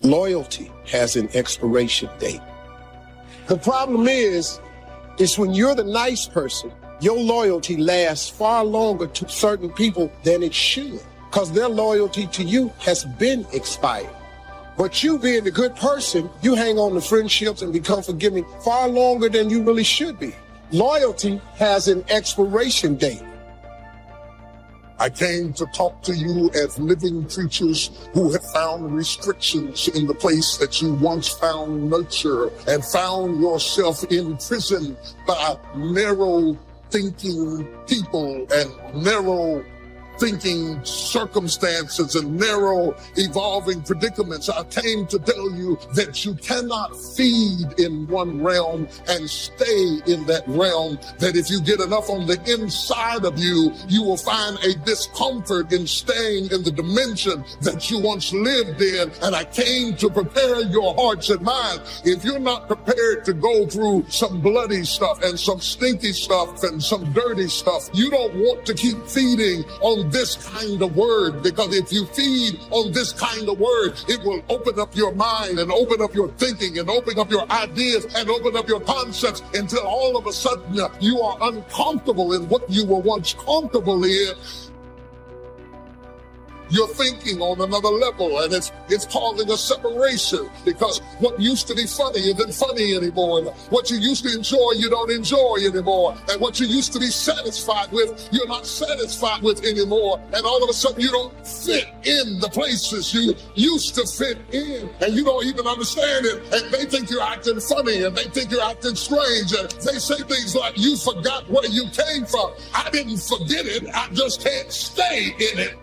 Loyalty has an expiration date. The problem is when you're the nice person, your loyalty lasts far longer to certain people than it should, because their loyalty to you has been expired. But you being the good person, you hang on to friendships and become forgiving far longer than you really should be. Loyalty has an expiration date. I came to talk to you as living creatures who have found restrictions in the place that you once found nurture, and found yourself imprisoned by narrow thinking people and narrow thinking circumstances and narrow evolving predicaments. I came to tell you that you cannot feed in one realm and stay in that realm, that if you get enough on the inside of you, you will find a discomfort in staying in the dimension that you once lived in. And I came to prepare your hearts and minds. If you're not prepared to go through some bloody stuff and some stinky stuff and some dirty stuff, you don't want to keep feeding on this kind of word, because if you feed on this kind of word, it will open up your mind and open up your thinking and open up your ideas and open up your concepts until all of a sudden you are uncomfortable in what you were once comfortable in. You're thinking on another level, and it's causing a separation, because what used to be funny isn't funny anymore. What you used to enjoy, you don't enjoy anymore. And what you used to be satisfied with, you're not satisfied with anymore. And all of a sudden, you don't fit in the places you used to fit in, and you don't even understand it. And they think you're acting funny, and they think you're acting strange, and they say things like, you forgot where you came from. I didn't forget it, I just can't stay in it.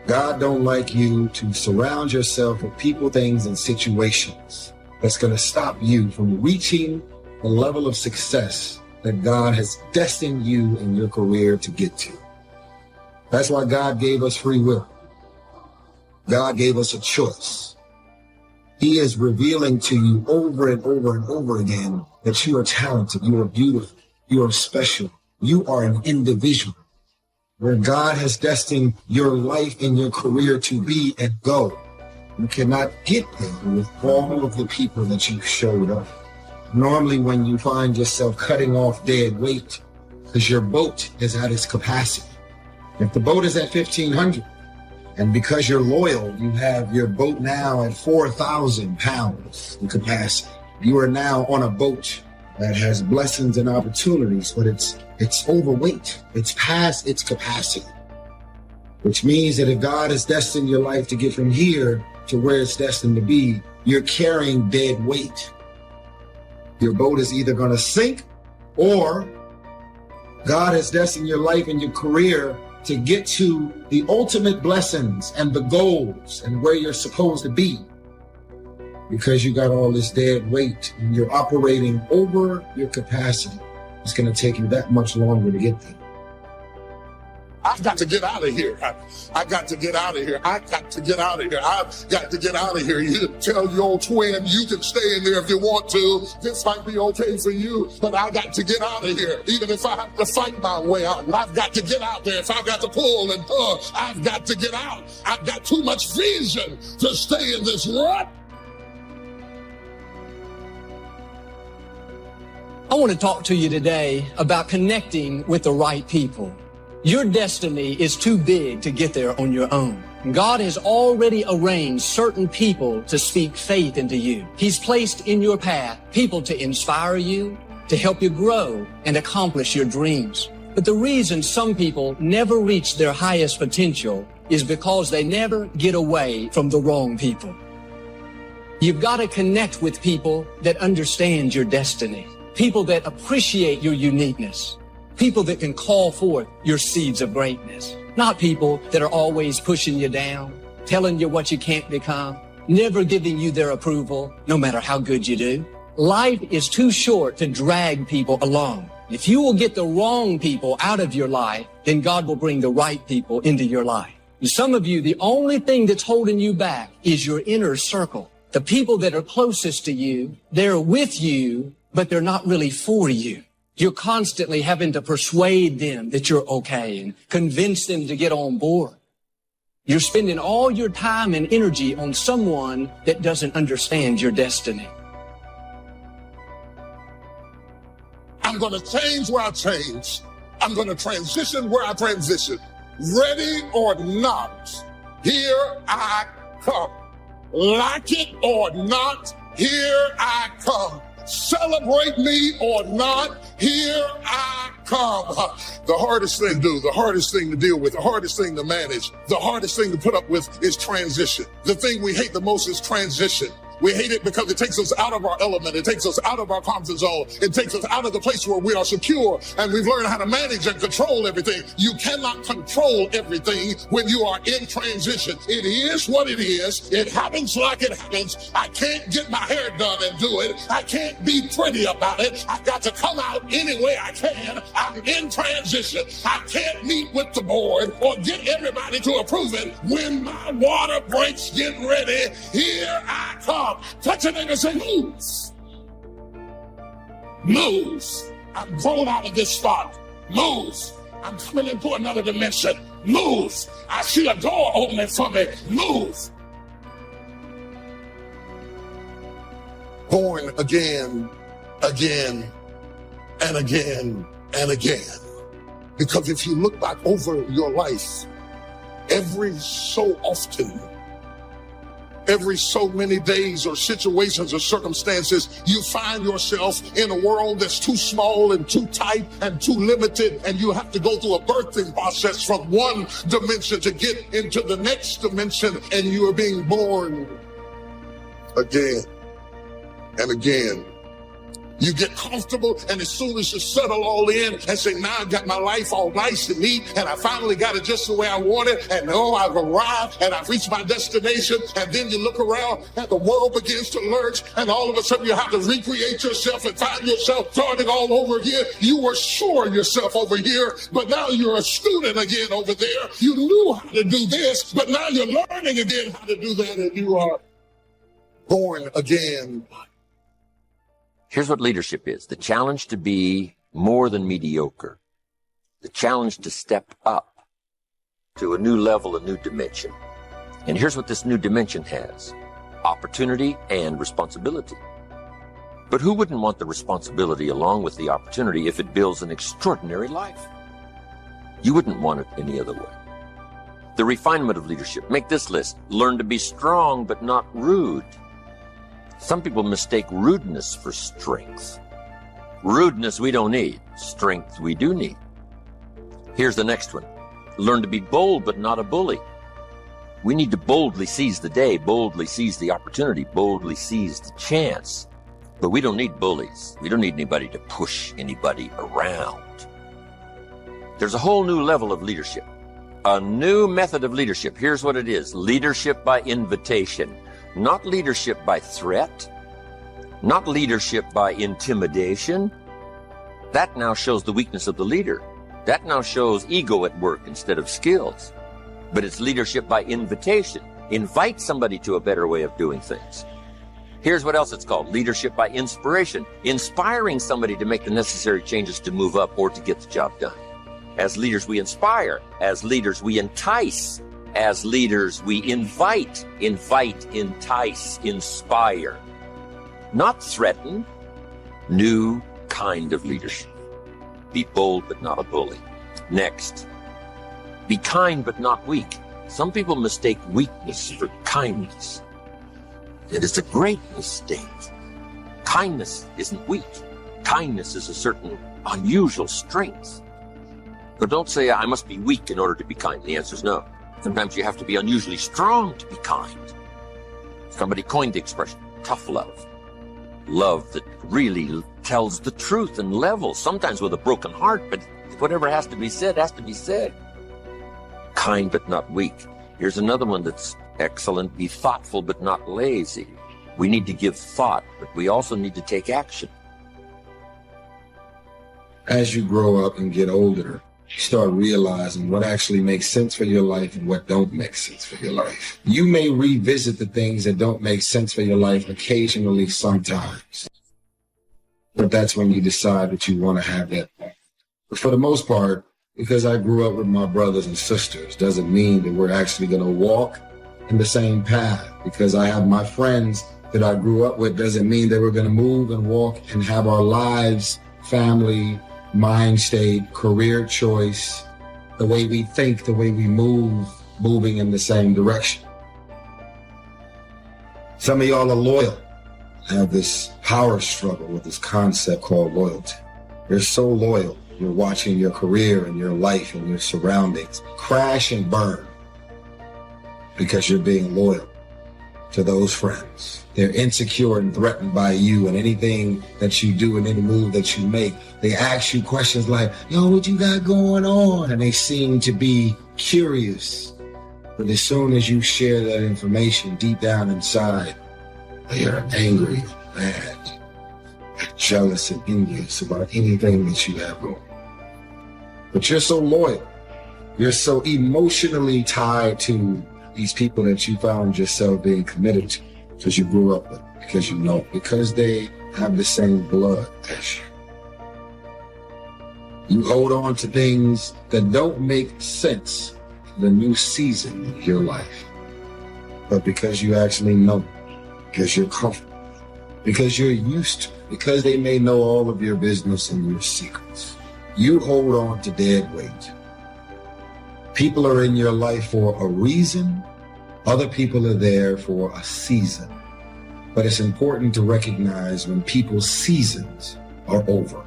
God don't like you to surround yourself with people, things, and situations that's going to stop you from reaching the level of success that God has destined you in your career to get to. That's why God gave us free will. God gave us a choice. He is revealing to you over and over and over again that you are talented, you are beautiful, you are special, you are an individual, where God has destined your life and your career to be and go. You cannot get there with all of the people that you showed up. Normally when you find yourself cutting off dead weight because your boat is at its capacity. If the boat is at 1,500, and because you're loyal, you have your boat now at 4,000 pounds in capacity. You are now on a boat that has blessings and opportunities, but it's overweight. It's past its capacity, which means that if God has destined your life to get from here to where it's destined to be, you're carrying dead weight. Your boat is either going to sink, or God has destined your life and your career to get to the ultimate blessings and the goals and where you're supposed to be. Because you got all this dead weight and you're operating over your capacity, it's going to take you that much longer to get there. I've got to get out of here. I got to get out of here. I got to get out of here. I've got to get out of here. You tell your twin you can stay in there if you want to. This might be okay for you, but I got to get out of here. Even if I have to fight my way out, I've got to get out there. If I've got to pull and tug, I've got to get out. I've got too much vision to stay in this rut. I want to talk to you today about connecting with the right people. Your destiny is too big to get there on your own. God has already arranged certain people to speak faith into you. He's placed in your path people to inspire you, to help you grow and accomplish your dreams. But the reason some people never reach their highest potential is because they never get away from the wrong people. You've got to connect with people that understand your destiny. People that appreciate your uniqueness. People that can call forth your seeds of greatness. Not people that are always pushing you down, telling you what you can't become, never giving you their approval, no matter how good you do. Life is too short to drag people along. If you will get the wrong people out of your life, then God will bring the right people into your life. And some of you, the only thing that's holding you back is your inner circle. The people that are closest to you, they're with you, but they're not really for you. You're constantly having to persuade them that you're okay and convince them to get on board. You're spending all your time and energy on someone that doesn't understand your destiny. I'm going to change where I change. I'm going to transition where I transition. Ready or not, here I come. Like it or not, here I come. Celebrate me or not, here I come. The hardest thing to do, the hardest thing to deal with, the hardest thing to manage, the hardest thing to put up with is transition. The thing we hate the most is transition. We hate it because it takes us out of our element. It takes us out of our comfort zone. It takes us out of the place where we are secure and we've learned how to manage and control everything. You cannot control everything when you are in transition. It is what it is. It happens like it happens. I can't get my hair done and do it. I can't be pretty about it. I've got to come out any way I can. I'm in transition. I can't meet with the board or get everybody to approve it. When my water breaks, get ready. Here I come. Touch a nigga and say, move. Move. I'm grown out of this spot. Move. I'm coming into another dimension. Move. I see a door opening for me. Move. Born again, again, and again, and again. Because if you look back over your life, every so often, every so many days or situations or circumstances, you find yourself in a world that's too small and too tight and too limited, and you have to go through a birthing process from one dimension to get into the next dimension, and you are being born again and again. You get comfortable, and as soon as you settle all in and say, now I've got my life all nice and neat, and I finally got it just the way I want it, and oh, I've arrived, and I've reached my destination, and then you look around, and the world begins to lurch, and all of a sudden you have to recreate yourself and find yourself starting all over again. You were sure yourself over here, but now you're a student again over there. You knew how to do this, but now you're learning again how to do that, and you are born again. Here's what leadership is. The challenge to be more than mediocre. The challenge to step up to a new level, a new dimension. And here's what this new dimension has. Opportunity and responsibility. But who wouldn't want the responsibility along with the opportunity if it builds an extraordinary life? You wouldn't want it any other way. The refinement of leadership. Make this list. Learn to be strong but not rude. Some people mistake rudeness for strength. Rudeness we don't need. Strength we do need. Here's the next one. Learn to be bold but not a bully. We need to boldly seize the day, boldly seize the opportunity, boldly seize the chance. But we don't need bullies. We don't need anybody to push anybody around. There's a whole new level of leadership. A new method of leadership. Here's what it is. Leadership by invitation. Not leadership by threat, not leadership by intimidation. That now shows the weakness of the leader. That now shows ego at work instead of skills. But it's leadership by invitation. Invite somebody to a better way of doing things. Here's what else it's called. Leadership by inspiration. Inspiring somebody to make the necessary changes to move up or to get the job done. As leaders, we inspire. As leaders, we entice. As leaders, we invite, entice, inspire. Not threaten. New kind of leadership. Be bold but not a bully. Next, be kind but not weak. Some people mistake weakness for kindness. It is a great mistake. Kindness isn't weak. Kindness is a certain unusual strength. But don't say, I must be weak in order to be kind. The answer is no. Sometimes you have to be unusually strong to be kind. Somebody coined the expression, tough love. Love that really tells the truth and levels, sometimes with a broken heart, but whatever has to be said, has to be said. Kind but not weak. Here's another one that's excellent. Be thoughtful but not lazy. We need to give thought, but we also need to take action. As you grow up and get older, you start realizing what actually makes sense for your life and what don't make sense for your life. You may revisit the things that don't make sense for your life occasionally sometimes. But that's when you decide that you want to have that. But for the most part, because I grew up with my brothers and sisters doesn't mean that we're actually going to walk in the same path. Because I have my friends that I grew up with doesn't mean that we're going to move and walk and have our lives, family, mind state, career choice, the way we think, the way we move, moving in the same direction. Some of y'all are loyal, have this power struggle with this concept called loyalty. You're so loyal. You're watching your career and your life and your surroundings crash and burn because you're being loyal to those friends. They're insecure and threatened by you and anything that you do and any move that you make. They ask you questions like, yo, what you got going on? And they seem to be curious. But as soon as you share that information deep down inside, they are angry, mad, jealous and envious about anything that you have going. But you're so loyal. You're so emotionally tied to these people that you found yourself being committed to because you grew up with, because you know, because they have the same blood as you. You hold on to things that don't make sense for the new season of your life. But because you actually know, because you're comfortable, because you're used to, because they may know all of your business and your secrets. You hold on to dead weight. People are in your life for a reason. Other people are there for a season. But it's important to recognize when people's seasons are over.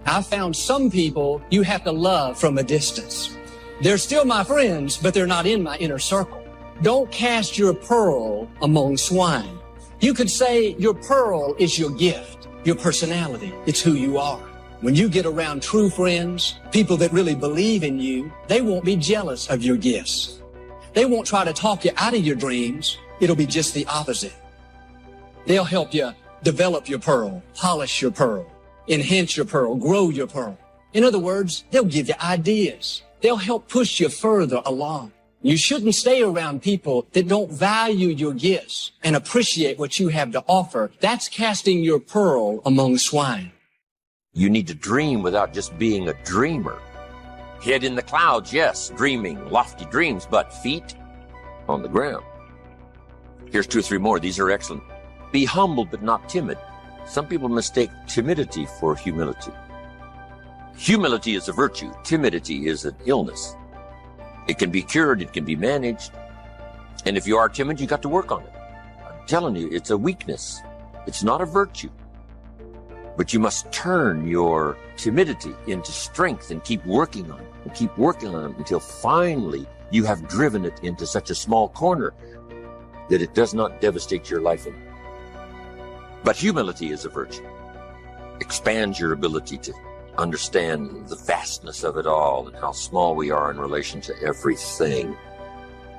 I found some people you have to love from a distance. They're still my friends, but they're not in my inner circle. Don't cast your pearl among swine. You could say your pearl is your gift, your personality. It's who you are. When you get around true friends, people that really believe in you, they won't be jealous of your gifts. They won't try to talk you out of your dreams. It'll be just the opposite. They'll help you develop your pearl, polish your pearl, enhance your pearl, grow your pearl. In other words, they'll give you ideas. They'll help push you further along. You shouldn't stay around people that don't value your gifts and appreciate what you have to offer. That's casting your pearl among swine. You need to dream without just being a dreamer. Head in the clouds, yes, dreaming lofty dreams, but feet on the ground. Here's 2 or 3 more. These are excellent. Be humble but not timid. Some people mistake timidity for humility. Humility is a virtue. Timidity is an illness. It can be cured. It can be managed. And if you are timid, you got to work on it. I'm telling you, it's a weakness. It's not a virtue. But you must turn your timidity into strength and keep working on it and keep working on it until finally you have driven it into such a small corner that it does not devastate your life anymore. But humility is a virtue. Expands your ability to understand the vastness of it all and how small we are in relation to everything.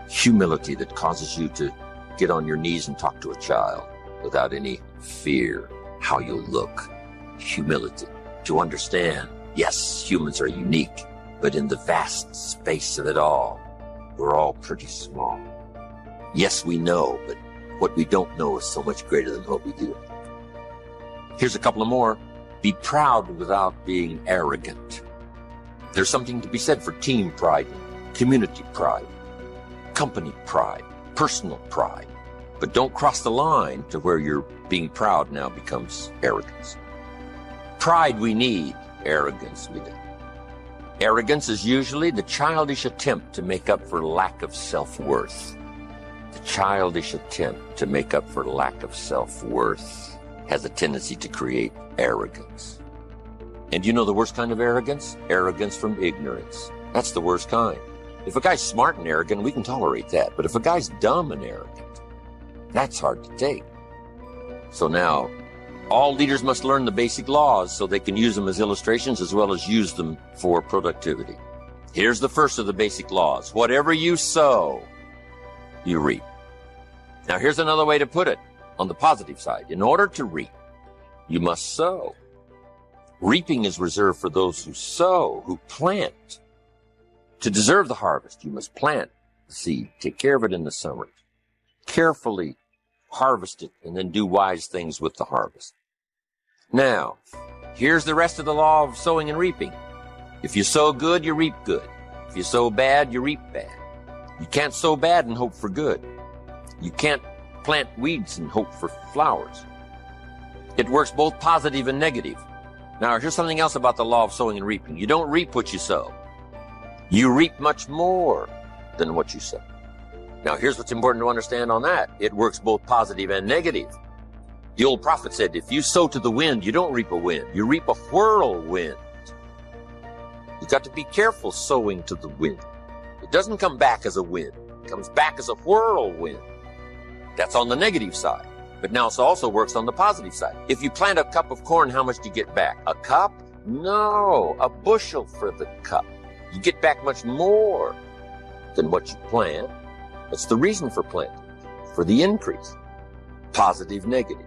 Humility that causes you to get on your knees and talk to a child without any fear how you look. Humility to understand, yes, humans are unique, but in the vast space of it all, we're all pretty small. Yes, we know, but what we don't know is so much greater than what we do. Here's a couple of more. Be proud without being arrogant. There's something to be said for team pride, community pride, company pride, personal pride. But don't cross the line to where your being proud now becomes arrogance. Pride we need, arrogance we don't. Arrogance is usually the childish attempt to make up for lack of self-worth. The childish attempt to make up for lack of self-worth has a tendency to create arrogance. And you know the worst kind of arrogance? Arrogance from ignorance. That's the worst kind. If a guy's smart and arrogant, we can tolerate that. But if a guy's dumb and arrogant, that's hard to take. So now, all leaders must learn the basic laws so they can use them as illustrations as well as use them for productivity. Here's the first of the basic laws. Whatever you sow, you reap. Now here's another way to put it on the positive side. In order to reap, you must sow. Reaping is reserved for those who sow, who plant. To deserve the harvest, you must plant the seed, take care of it in the summer, carefully harvest it, and then do wise things with the harvest. Now, Here's the rest of the law of sowing and reaping. If you sow good, you reap good. If you sow bad, you reap bad. You can't sow bad and hope for good. You can't plant weeds and hope for flowers. It works both positive and negative. Now, here's something else about the law of sowing and reaping. You don't reap what you sow. You reap much more than what you sow. Now, here's what's important to understand on that. It works both positive and negative. The old prophet said, if you sow to the wind, you don't reap a wind. You reap a whirlwind. You've got to be careful sowing to the wind. It doesn't come back as a wind. It comes back as a whirlwind. That's on the negative side. But now it also works on the positive side. If you plant a cup of corn, how much do you get back? A cup? No, a bushel for the cup. You get back much more than what you plant. That's the reason for planting, for the increase. Positive, negative.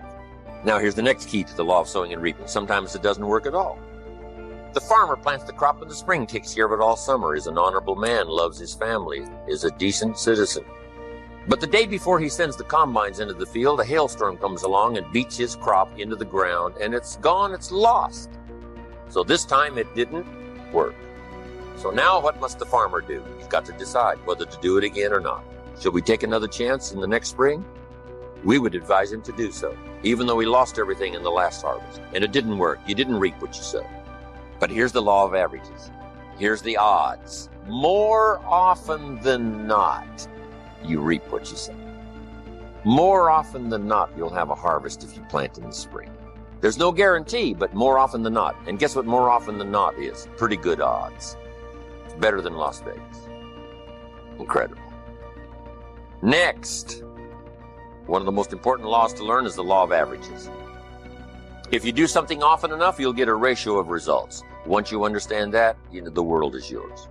Now here's the next key to the law of sowing and reaping. Sometimes it doesn't work at all. The farmer plants the crop in the spring, takes care of it all summer, is an honorable man, loves his family, is a decent citizen. But the day before he sends the combines into the field, a hailstorm comes along and beats his crop into the ground, and it's gone, it's lost. So this time it didn't work. So now what must the farmer do? He's got to decide whether to do it again or not. Should we take another chance in the next spring? We would advise him to do so, even though he lost everything in the last harvest. And it didn't work. You didn't reap what you sowed. But here's the law of averages. Here's the odds. More often than not, you reap what you sow. More often than not, you'll have a harvest if you plant in the spring. There's no guarantee, but more often than not. And guess what more often than not is? Pretty good odds. It's better than Las Vegas. Incredible. Next, one of the most important laws to learn is the law of averages. If you do something often enough, you'll get a ratio of results. Once you understand that, the world is yours.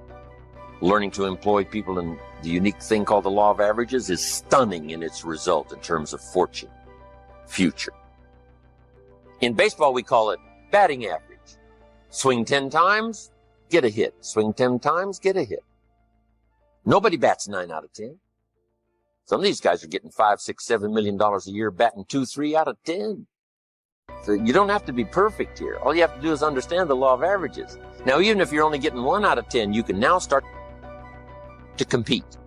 Learning to employ people in the unique thing called the law of averages is stunning in its result in terms of fortune, future. In baseball, we call it batting average. Swing 10 times, get a hit. Swing 10 times, get a hit. Nobody bats 9 out of 10. Some of these guys are getting $5, $6, $7 million a year, batting 2, 3 out of 10. So you don't have to be perfect here. All you have to do is understand the law of averages. Now, even if you're only getting 1 out of 10, you can now start to compete.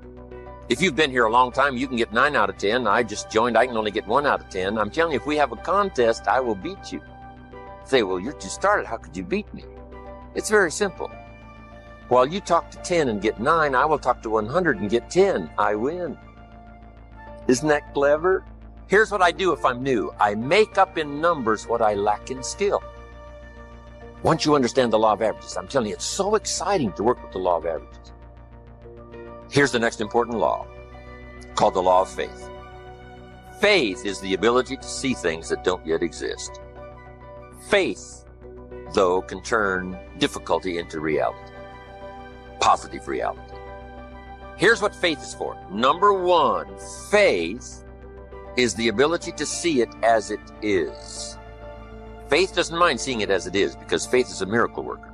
If you've been here a long time, you can get 9 out of 10. I just joined. I can only get 1 out of 10. I'm telling you, if we have a contest, I will beat you. Say, well, you just started. How could you beat me? It's very simple. While you talk to 10 and get 9, I will talk to 100 and get 10. I win. Isn't that clever? Here's what I do if I'm new. I make up in numbers what I lack in skill. Once you understand the law of averages, I'm telling you, it's so exciting to work with the law of averages. Here's the next important law, called the law of faith. Faith is the ability to see things that don't yet exist. Faith, though, can turn difficulty into reality, positive reality. Here's what faith is for. Number 1, faith is the ability to see it as it is. Faith doesn't mind seeing it as it is because faith is a miracle worker.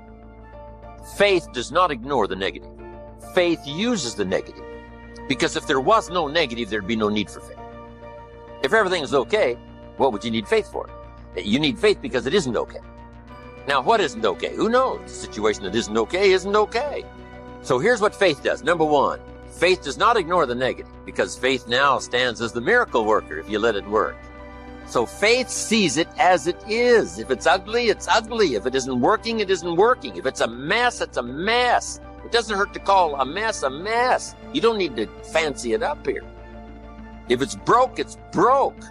Faith does not ignore the negative. Faith uses the negative because if there was no negative, there'd be no need for faith. If everything is okay, what would you need faith for? You need faith because it isn't okay. Now, what isn't okay? Who knows? The situation that isn't okay. So here's what faith does. Number 1, faith does not ignore the negative because faith now stands as the miracle worker if you let it work. So faith sees it as it is. If it's ugly, it's ugly. If it isn't working, it isn't working. If it's a mess, it's a mess. It doesn't hurt to call a mess a mess. You don't need to fancy it up here. If it's broke, it's broke.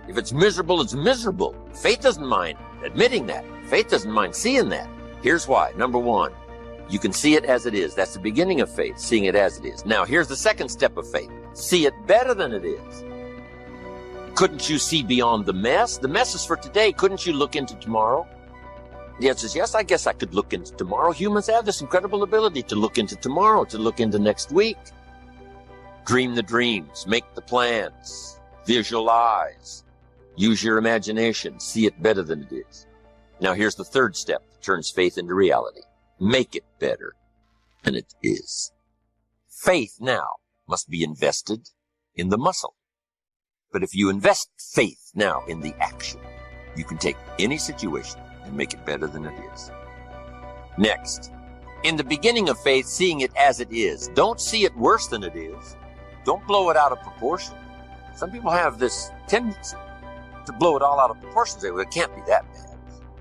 If it's miserable, it's miserable. Faith doesn't mind admitting that. Faith doesn't mind seeing that. Here's why. Number 1, you can see it as it is. That's the beginning of faith, seeing it as it is. Now, here's the second step of faith. See it better than it is. Couldn't you see beyond the mess? The mess is for today. Couldn't you look into tomorrow? The answer is yes, I guess I could look into tomorrow. Humans have this incredible ability to look into tomorrow, to look into next week. Dream the dreams, make the plans, visualize, use your imagination, see it better than it is. Now here's the third step that turns faith into reality. Make it better than it is. Faith now must be invested in the muscle. But if you invest faith now in the action, you can take any situation, and make it better than it is. Next, in the beginning of faith, seeing it as it is. Don't see it worse than it is. Don't blow it out of proportion. Some people have this tendency to blow it all out of proportion. Say, well, it can't be that bad.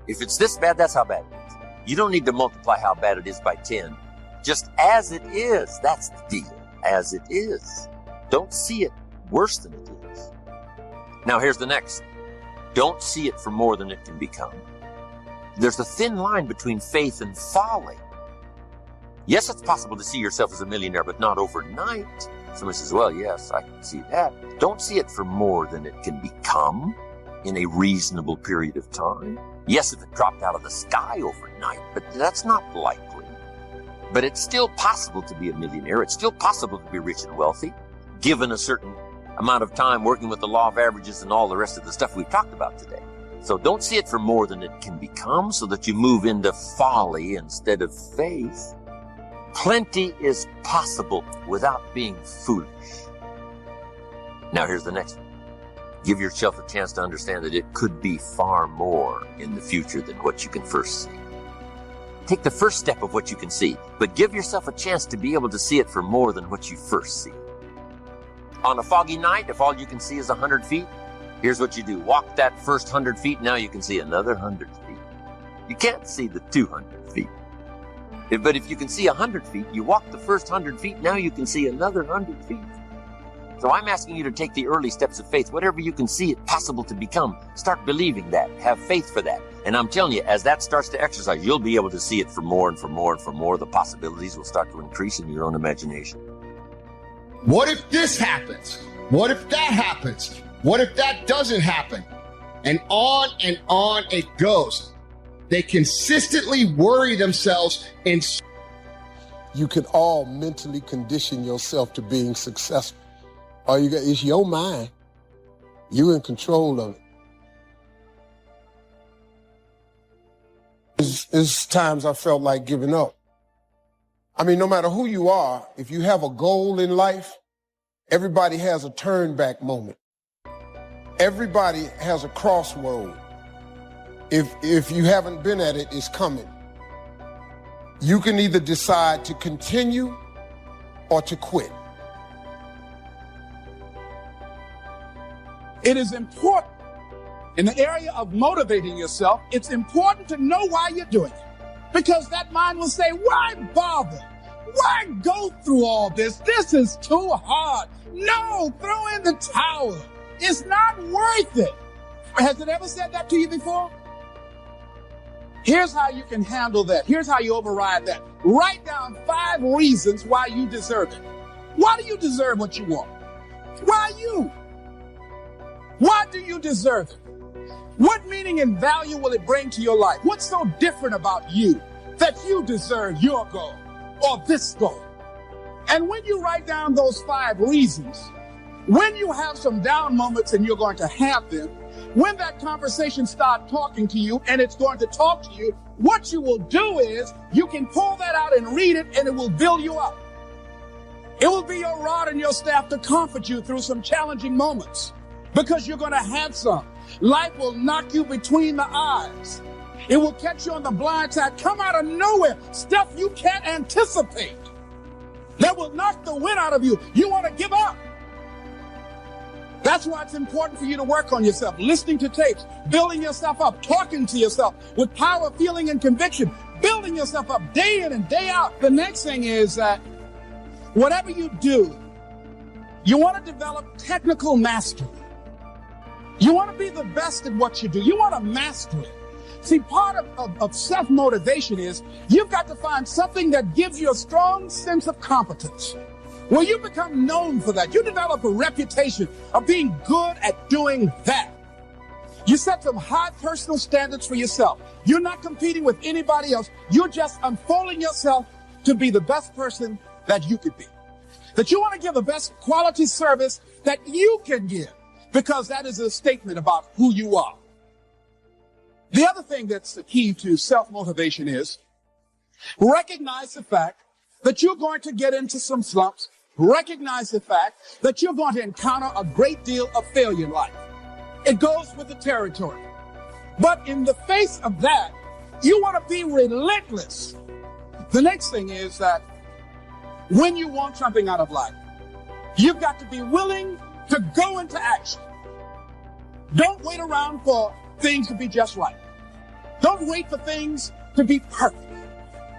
If it's this bad, that's how bad it is. You don't need to multiply how bad it is by 10. Just as it is. That's the deal. As it is. Don't see it worse than it is. Now here's the next. Don't see it for more than it can become. There's a thin line between faith and folly. Yes, it's possible to see yourself as a millionaire, but not overnight. Someone says, well, yes, I can see that. Don't see it for more than it can become in a reasonable period of time. Yes, if it dropped out of the sky overnight, but that's not likely. But it's still possible to be a millionaire. It's still possible to be rich and wealthy, given a certain amount of time working with the law of averages and all the rest of the stuff we've talked about today. So don't see it for more than it can become so that you move into folly instead of faith. Plenty is possible without being foolish. Now here's the next one. Give yourself a chance to understand that it could be far more in the future than what you can first see. Take the first step of what you can see, but give yourself a chance to be able to see it for more than what you first see. On a foggy night, if all you can see is 100 feet, here's what you do. Walk that first 100 feet, now you can see another 100 feet. You can't see the 200 feet. But if you can see 100 feet, you walk the first 100 feet, now you can see another 100 feet. So I'm asking you to take the early steps of faith. Whatever you can see it possible to become, start believing that. Have faith for that. And I'm telling you, as that starts to exercise, you'll be able to see it for more and for more and for more. The possibilities will start to increase in your own imagination. What if this happens? What if that happens? What if that doesn't happen? And on it goes. They consistently worry themselves in. You can all mentally condition yourself to being successful. All you got is your mind. You're in control of it. It's times I felt like giving up. I mean, no matter who you are, if you have a goal in life, everybody has a turn back moment. Everybody has a crossroad. If you haven't been at it, it's coming. You can either decide to continue or to quit. It is important in the area of motivating yourself. It's important to know why you're doing it, because that mind will say, why bother? Why go through all this? This is too hard. No, throw in the towel. It's not worth it. Has it ever said that to you before? Here's how you can handle that. Here's how you override that. Write down 5 reasons why you deserve it. Why do you deserve what you want? Why you? Why do you deserve it? What meaning and value will it bring to your life? What's so different about you that you deserve your goal or this goal? And when you write down those 5 reasons, when you have some down moments, and you're going to have them, when that conversation starts talking to you and it's going to talk to you, what you will do is you can pull that out and read it, and it will build you up. It will be your rod and your staff to comfort you through some challenging moments, because you're going to have some. Life will knock you between the eyes. It will catch you on the blind side, come out of nowhere, stuff you can't anticipate. That will knock the wind out of you. You want to give up. That's why it's important for you to work on yourself, listening to tapes, building yourself up, talking to yourself with power, feeling, and conviction, building yourself up day in and day out. The next thing is that whatever you do, you want to develop technical mastery. You want to be the best at what you do. You want to master it. See, part of self-motivation is you've got to find something that gives you a strong sense of competence. Well, you become known for that. You develop a reputation of being good at doing that. You set some high personal standards for yourself. You're not competing with anybody else. You're just unfolding yourself to be the best person that you could be. That you want to give the best quality service that you can give, because that is a statement about who you are. The other thing that's the key to self-motivation is recognize the fact that you're going to get into some slumps. Recognize the fact that you're going to encounter a great deal of failure in life. It goes with the territory. But in the face of that, you want to be relentless. The next thing is that when you want something out of life, you've got to be willing to go into action. Don't wait around for things to be just right. Don't wait for things to be perfect.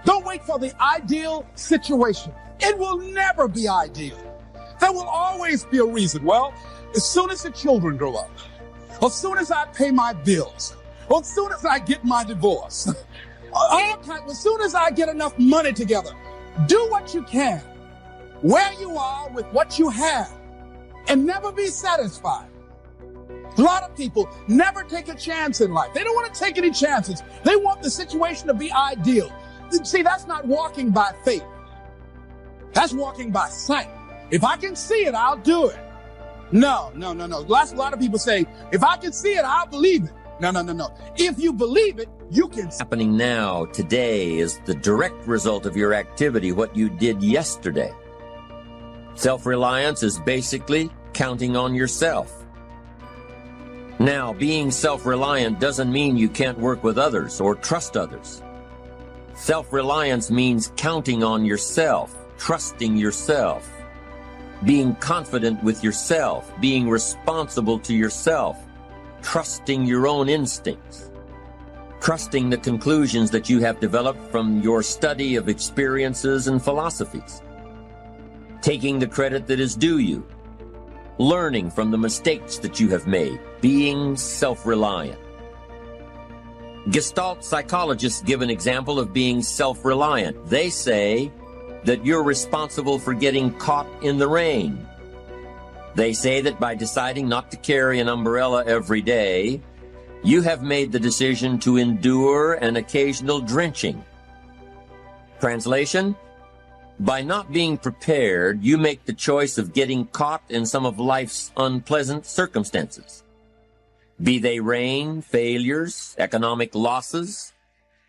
Don't wait for the ideal situation. It will never be ideal. There will always be a reason. Well, as soon as the children grow up, as soon as I pay my bills, or as soon as I get my divorce, as soon as I get enough money together, do what you can, where you are with what you have, and never be satisfied. A lot of people never take a chance in life. They don't want to take any chances. They want the situation to be ideal. See, that's not walking by faith. That's walking by sight. If I can see it, I'll do it. No. A lot of people say, if I can see it, I'll believe it. No. If you believe it, you can. Happening now, today, is the direct result of your activity, what you did yesterday. Self-reliance is basically counting on yourself. Now, being self-reliant doesn't mean you can't work with others or trust others. Self-reliance means counting on yourself, trusting yourself, being confident with yourself, being responsible to yourself, trusting your own instincts, trusting the conclusions that you have developed from your study of experiences and philosophies, taking the credit that is due you, learning from the mistakes that you have made, being self-reliant. Gestalt psychologists give an example of being self-reliant. They say that you're responsible for getting caught in the rain. They say that by deciding not to carry an umbrella every day, you have made the decision to endure an occasional drenching. Translation: by not being prepared, you make the choice of getting caught in some of life's unpleasant circumstances. Be they rain, failures, economic losses,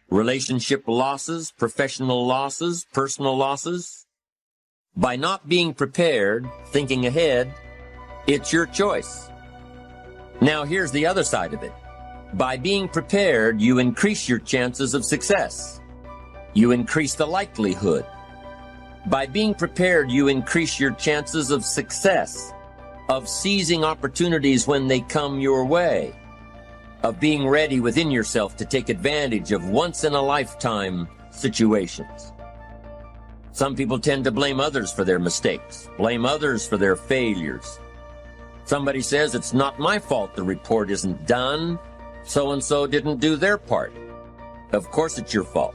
relationship losses, professional losses, personal losses. By not being prepared, thinking ahead, it's your choice. Now here's the other side of it. By being prepared, you increase your chances of success. You increase the likelihood. By being prepared, you increase your chances of success, of seizing opportunities when they come your way, of being ready within yourself to take advantage of once-in-a-lifetime situations. Some people tend to blame others for their mistakes, blame others for their failures. Somebody says, it's not my fault the report isn't done. So-and-so didn't do their part. Of course it's your fault.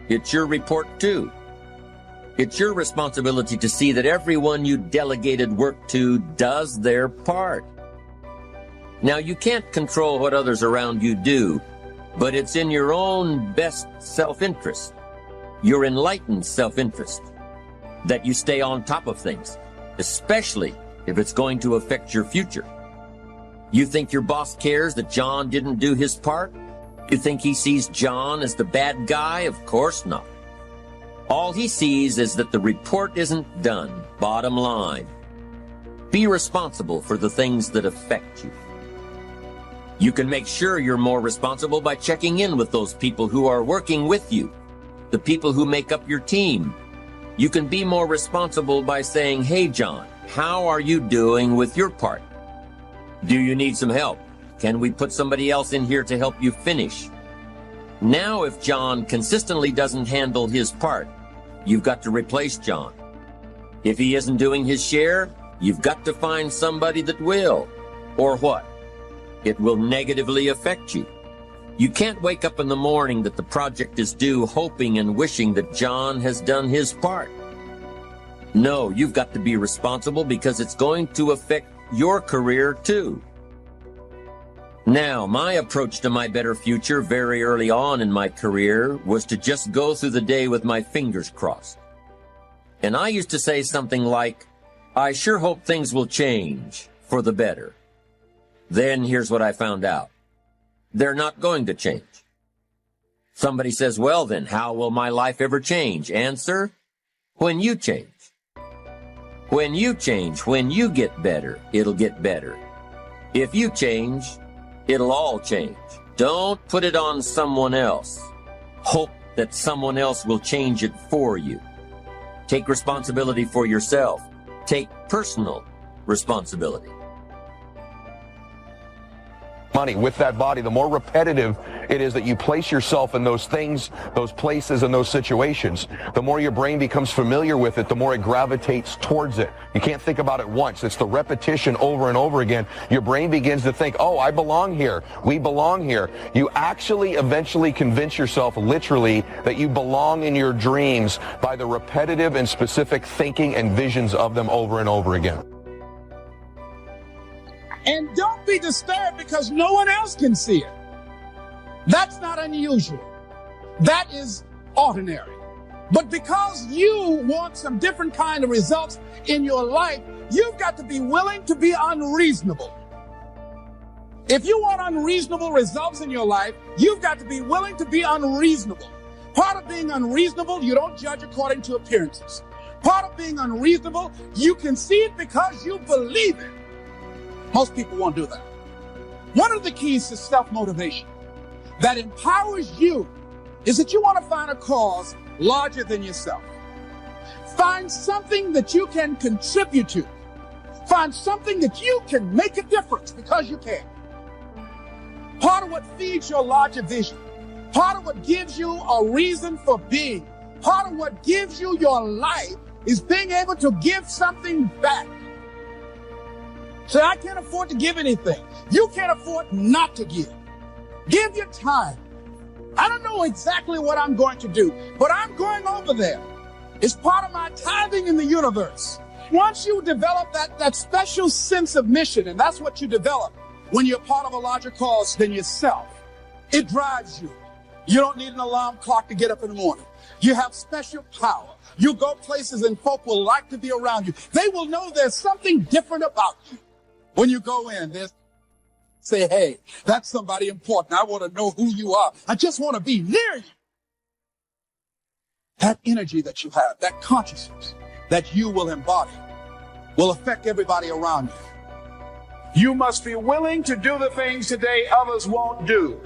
It's your report too. It's your responsibility to see that everyone you delegated work to does their part. Now, you can't control what others around you do, but it's in your own best self-interest, your enlightened self-interest, that you stay on top of things, especially if it's going to affect your future. You think your boss cares that John didn't do his part? You think he sees John as the bad guy? Of course not. All he sees is that the report isn't done. Bottom line. Be responsible for the things that affect you. You can make sure you're more responsible by checking in with those people who are working with you, the people who make up your team. You can be more responsible by saying, hey, John, how are you doing with your part? Do you need some help? Can we put somebody else in here to help you finish? Now, if John consistently doesn't handle his part, you've got to replace John. If he isn't doing his share, you've got to find somebody that will. Or what? It will negatively affect you. You can't wake up in the morning that the project is due hoping and wishing that John has done his part. No, you've got to be responsible because it's going to affect your career too. Now, my approach to my better future very early on in my career was to just go through the day with my fingers crossed. And I used to say something like, I sure hope things will change for the better. Then here's what I found out. They're not going to change. Somebody says, well then, how will my life ever change? Answer, when you change. When you change, when you get better, it'll get better. If you change, it'll all change. Don't put it on someone else. Hope that someone else will change it for you. Take responsibility for yourself. Take personal responsibility. Money with that body, the more repetitive it is that you place yourself in those things, those places, and those situations, the more your brain becomes familiar with it, the more it gravitates towards it. You can't think about it once. It's the repetition over and over again. Your brain begins to think, oh, I belong here. We belong here. You actually eventually convince yourself literally that you belong in your dreams by the repetitive and specific thinking and visions of them over and over again. And don't be disturbed because no one else can see it. That's not unusual. That is ordinary. But because you want some different kind of results in your life, you've got to be willing to be unreasonable. If you want unreasonable results in your life, you've got to be willing to be unreasonable. Part of being unreasonable, you don't judge according to appearances. Part of being unreasonable, you can see it because you believe it. Most people won't do that. One of the keys to self-motivation that empowers you is that you want to find a cause larger than yourself. Find something that you can contribute to. Find something that you can make a difference because you can. Part of what feeds your larger vision, part of what gives you a reason for being, part of what gives you your life is being able to give something back. So I can't afford to give anything. You can't afford not to give. Give your time. I don't know exactly what I'm going to do, but I'm going over there. It's part of my tithing in the universe. Once you develop that special sense of mission, and that's what you develop when you're part of a larger cause than yourself, it drives you. You don't need an alarm clock to get up in the morning. You have special power. You go places and folk will like to be around you. They will know there's something different about you. When you go in, they say, hey, that's somebody important. I want to know who you are. I just want to be near you. That energy that you have, that consciousness that you will embody will affect everybody around you. You must be willing to do the things today others won't do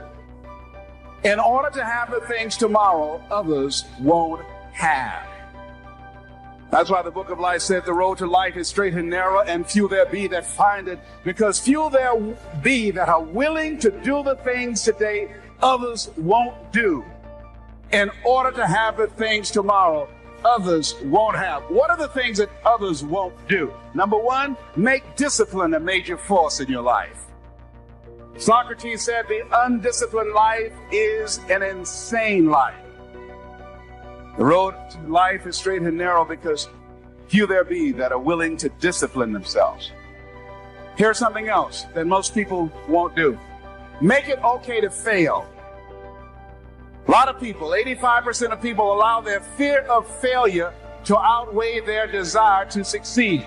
in order to have the things tomorrow others won't have. That's why the book of life said the road to life is straight and narrow, and few there be that find it, because few there be that are willing to do the things today others won't do in order to have the things tomorrow others won't have. What are the things that others won't do? Number one, make discipline a major force in your life. Socrates said the undisciplined life is an insane life. The road to life is straight and narrow because few there be that are willing to discipline themselves. Here's something else that most people won't do. Make it okay to fail. A lot of people, 85% of people, allow their fear of failure to outweigh their desire to succeed.